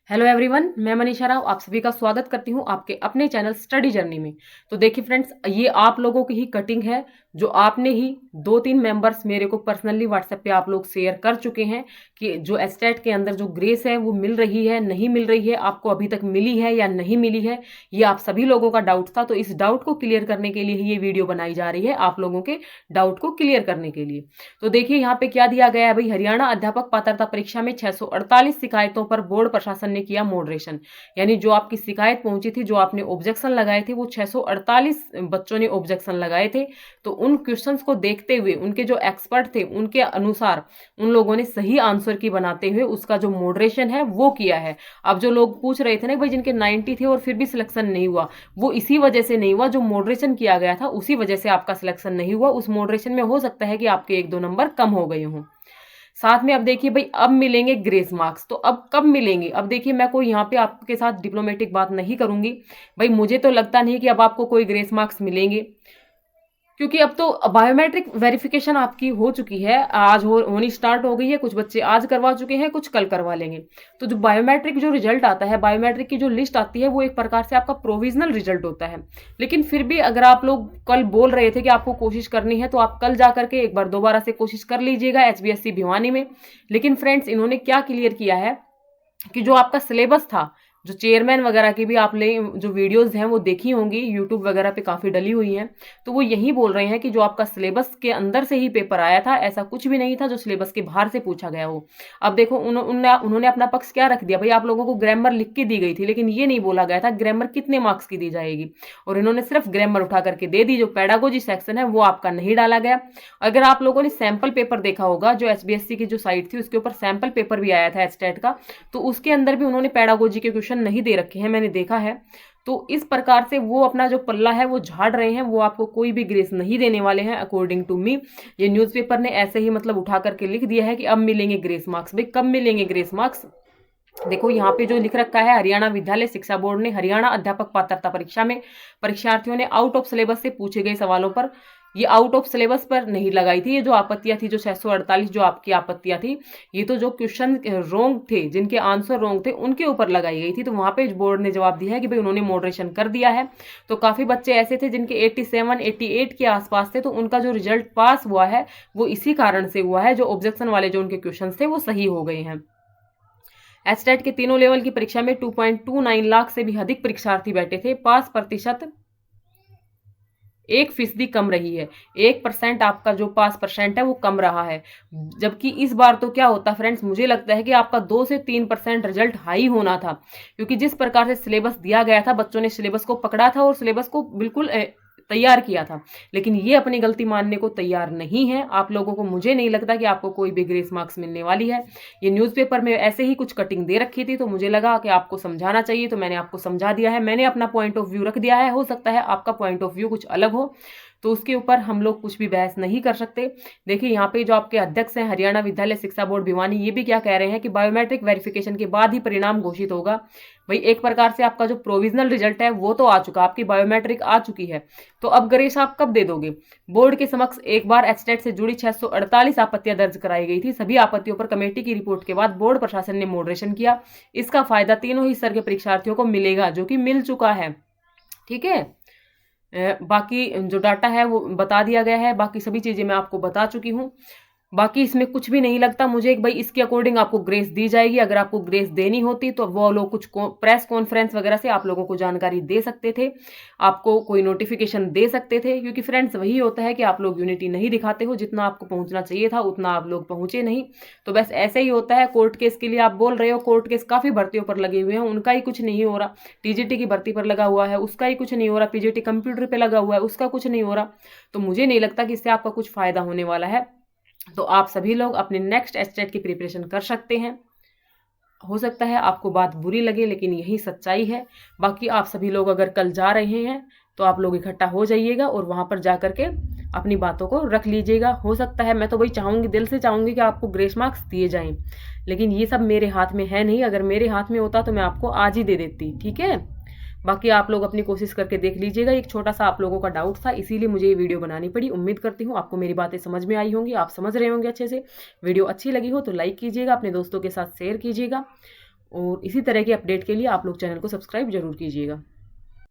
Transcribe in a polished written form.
Hello everyone, मैं मनीषा राव आप सभी का स्वागत करती हूं आपके अपने चैनल स्टडी जर्नी में। तो देखिए फ्रेंड्स, ये आप लोगों की ही कटिंग है जो आपने ही 2-3 मेंबर्स मेरे को पर्सनली व्हाट्सएप पे आप लोग शेयर कर चुके हैं कि जो एस्टेट के अंदर जो ग्रेस है वो मिल रही है नहीं मिल रही है, आपको अभी तक मिली है या नहीं मिली है, ये आप सभी लोगों का डाउट था। तो इस डाउट को क्लियर करने के लिए ही ये वीडियो बनाई जा रही है, आप लोगों के डाउट को क्लियर करने के लिए। तो देखिए यहाँ पे क्या दिया गया है भाई, हरियाणा अध्यापक पात्रता परीक्षा में 648 शिकायतों पर बोर्ड प्रशासन ने किया मॉडरेशन। यानी जो आपकी शिकायत पहुंची थी, जो आपने ऑब्जेक्शन लगाए थे, वो 648 बच्चों ने ऑब्जेक्शन लगाए थे। तो उन क्वेश्चंस को देखते हुए उनके जो एक्सपर्ट थे उनके अनुसार उन लोगों ने सही आंसर की बनाते हुए उसका जो मॉडरेशन है वो किया है। अब जो लोग पूछ रहे थे ना भाई जिनके 90 थे और फिर भी सिलेक्शन नहीं हुआ, वो इसी वजह से नहीं हुआ, जो मॉडरेशन किया गया था उसी वजह से आपका सिलेक्शन नहीं हुआ। उस मॉडरेशन में हो सकता है कि आपके 1-2 नंबर कम हो गए हों। साथ में अब देखिए भाई, अब मिलेंगे ग्रेस मार्क्स। तो अब कब मिलेंगे? अब देखिए, मैं कोई यहाँ पे आपके साथ डिप्लोमेटिक बात नहीं करूंगी भाई, मुझे तो लगता नहीं कि अब आपको कोई ग्रेस मार्क्स मिलेंगे, क्योंकि अब तो बायोमेट्रिक वेरिफिकेशन आपकी हो चुकी है, आज होनी स्टार्ट हो गई है। कुछ बच्चे आज करवा चुके हैं, कुछ कल करवा लेंगे। तो जो बायोमेट्रिक जो रिजल्ट आता है, बायोमेट्रिक की जो लिस्ट आती है, वो एक प्रकार से आपका प्रोविजनल रिजल्ट होता है। लेकिन फिर भी अगर आप लोग कल बोल रहे थे कि आपको कोशिश करनी है, तो आप कल जा करके एक बार दोबारा से कोशिश कर लीजिएगा HBSC भिवानी में। लेकिन फ्रेंड्स, इन्होंने क्या क्लियर किया है कि जो आपका सिलेबस था, जो चेयरमैन वगैरह की भी आपने जो वीडियोस हैं वो देखी होंगी, यूट्यूब वगैरह पे काफ़ी डली हुई हैं, तो वो यही बोल रहे हैं कि जो आपका सिलेबस के अंदर से ही पेपर आया था, ऐसा कुछ भी नहीं था जो सिलेबस के बाहर से पूछा गया हो। अब देखो, उन्होंने अपना पक्ष क्या रख दिया भाई, आप लोगों को ग्रामर लिख के दी गई थी, लेकिन ये नहीं बोला गया था ग्रामर कितने मार्क्स की दी जाएगी, और इन्होंने सिर्फ ग्रामर उठा करके दे दी। जो पेडागोजी सेक्शन है वो आपका नहीं डाला गया। अगर आप लोगों ने सैंपल पेपर देखा होगा, जो HBSC की जो साइट थी उसके ऊपर सैंपल पेपर भी आया था एस्टेट का, तो उसके अंदर भी उन्होंने पेडागोजी के क्वेश्चन नहीं दे रखे हैं, मैंने देखा है। तो इस प्रकार से वो अपना जो पल्ला है वो झाड़ रहे हैं, वो आपको कोई भी ग्रेस नहीं देने वाले हैं अकॉर्डिंग टू मी। ये न्यूज़पेपर ने ऐसे ही मतलब उठा करके लिख दिया है कि अब मिलेंगे ग्रेस मार्क्स। भाई कब मिलेंगे ग्रेस मार्क्स? देखो यहाँ पे जो लिख रखा है, हरियाणा विद्यालय शिक्षा बोर्ड ने हरियाणा अध्यापक पात्रता परीक्षा में परीक्षार्थियों ने आउट ऑफ सिलेबस से पूछे गए सवालों पर, ये आउट ऑफ सिलेबस पर नहीं लगाई थी। ये जो आपत्तियां थी, जो 648 जो आपकी आपत्तियां थी, ये तो जो क्वेश्चन रोंग थे, जिनके आंसर रोंग थे, उनके ऊपर लगाई गई थी। तो वहां पे बोर्ड ने जवाब दिया है कि भाई उन्होंने मॉडरेशन कर दिया है। तो काफी बच्चे ऐसे थे जिनके 87-88 के आसपास थे, तो उनका जो रिजल्ट पास हुआ है वो इसी कारण से हुआ है, जो ऑब्जेक्शन वाले जो उनके क्वेश्चन थे वो सही हो गए हैं। एस्टेट के तीनों लेवल की परीक्षा में 2.29 लाख से भी अधिक परीक्षार्थी बैठे थे। पास प्रतिशत 1% कम रही है। 1% आपका जो पास परसेंट है वो कम रहा है। जबकि इस बार तो क्या होता फ्रेंड्स, मुझे लगता है कि आपका 2 से 3% रिजल्ट हाई होना था, क्योंकि जिस प्रकार से सिलेबस दिया गया था, बच्चों ने सिलेबस को पकड़ा था और सिलेबस को बिल्कुल तैयार किया था। लेकिन ये अपनी गलती मानने को तैयार नहीं है आप लोगों को। मुझे नहीं लगता कि आपको कोई भी ग्रेस मार्क्स मिलने वाली है। ये न्यूज़पेपर में ऐसे ही कुछ कटिंग दे रखी थी, तो मुझे लगा कि आपको समझाना चाहिए, तो मैंने आपको समझा दिया है। मैंने अपना पॉइंट ऑफ व्यू रख दिया है, हो सकता है आपका पॉइंट ऑफ व्यू कुछ अलग हो, तो उसके ऊपर हम लोग कुछ भी बहस नहीं कर सकते। देखिए यहाँ पे जो आपके अध्यक्ष हैं हरियाणा विद्यालय शिक्षा बोर्ड भिवानी, ये भी क्या कह रहे हैं कि बायोमेट्रिक वेरिफिकेशन के बाद ही परिणाम घोषित होगा। भाई एक प्रकार से आपका जो प्रोविजनल रिजल्ट है वो तो आ चुका, आपकी बायोमेट्रिक आ चुकी है, तो अब ग्रेस आप कब दे दोगे? बोर्ड के समक्ष एक बार एस्टेट से जुड़ी 648 आपत्तियां दर्ज कराई गई थी। सभी आपत्तियों पर कमेटी की रिपोर्ट के बाद बोर्ड प्रशासन ने मॉडरेशन किया। इसका फायदा तीनों ही स्तर के परीक्षार्थियों को मिलेगा, जो कि मिल चुका है। ठीक है, बाकी जो डाटा है वो बता दिया गया है, बाकी सभी चीजें मैं आपको बता चुकी हूँ। बाकी इसमें कुछ भी नहीं लगता मुझे कि भाई इसके अकॉर्डिंग आपको ग्रेस दी जाएगी। अगर आपको ग्रेस देनी होती तो वो लोग कुछ प्रेस कॉन्फ्रेंस वगैरह से आप लोगों को जानकारी दे सकते थे, आपको कोई नोटिफिकेशन दे सकते थे। क्योंकि फ्रेंड्स वही होता है कि आप लोग यूनिटी नहीं दिखाते हो, जितना आपको पहुंचना चाहिए था उतना आप लोग पहुंचे नहीं। तो बस ऐसे ही होता है। कोर्ट केस के लिए आप बोल रहे हो, कोर्ट केस काफी भर्तियों पर लगे हुए हैं, उनका ही कुछ नहीं हो रहा। TGT की भर्ती पर लगा हुआ है, उसका ही कुछ नहीं हो रहा। PGT कंप्यूटर पे लगा हुआ है, उसका कुछ नहीं हो रहा। तो मुझे नहीं लगता कि इससे आपका कुछ फायदा होने वाला है। तो आप सभी लोग अपने नेक्स्ट एस्टेट की प्रिपरेशन कर सकते हैं। हो सकता है आपको बात बुरी लगे, लेकिन यही सच्चाई है। बाकी आप सभी लोग अगर कल जा रहे हैं तो आप लोग इकट्ठा हो जाइएगा और वहां पर जा करके अपनी बातों को रख लीजिएगा। हो सकता है, मैं तो वही चाहूंगी, दिल से चाहूंगी कि आपको ग्रेस मार्क्स दिए जाएं, लेकिन ये सब मेरे हाथ में है नहीं। अगर मेरे हाथ में होता तो मैं आपको आज ही दे देती। ठीक है, बाकी आप लोग अपनी कोशिश करके देख लीजिएगा। एक छोटा सा आप लोगों का डाउट था, इसीलिए मुझे ये वीडियो बनानी पड़ी। उम्मीद करती हूँ आपको मेरी बातें समझ में आई होंगी, आप समझ रहे होंगे अच्छे से। वीडियो अच्छी लगी हो तो लाइक कीजिएगा, अपने दोस्तों के साथ शेयर कीजिएगा, और इसी तरह की अपडेट के लिए आप लोग चैनल को सब्सक्राइब जरूर कीजिएगा।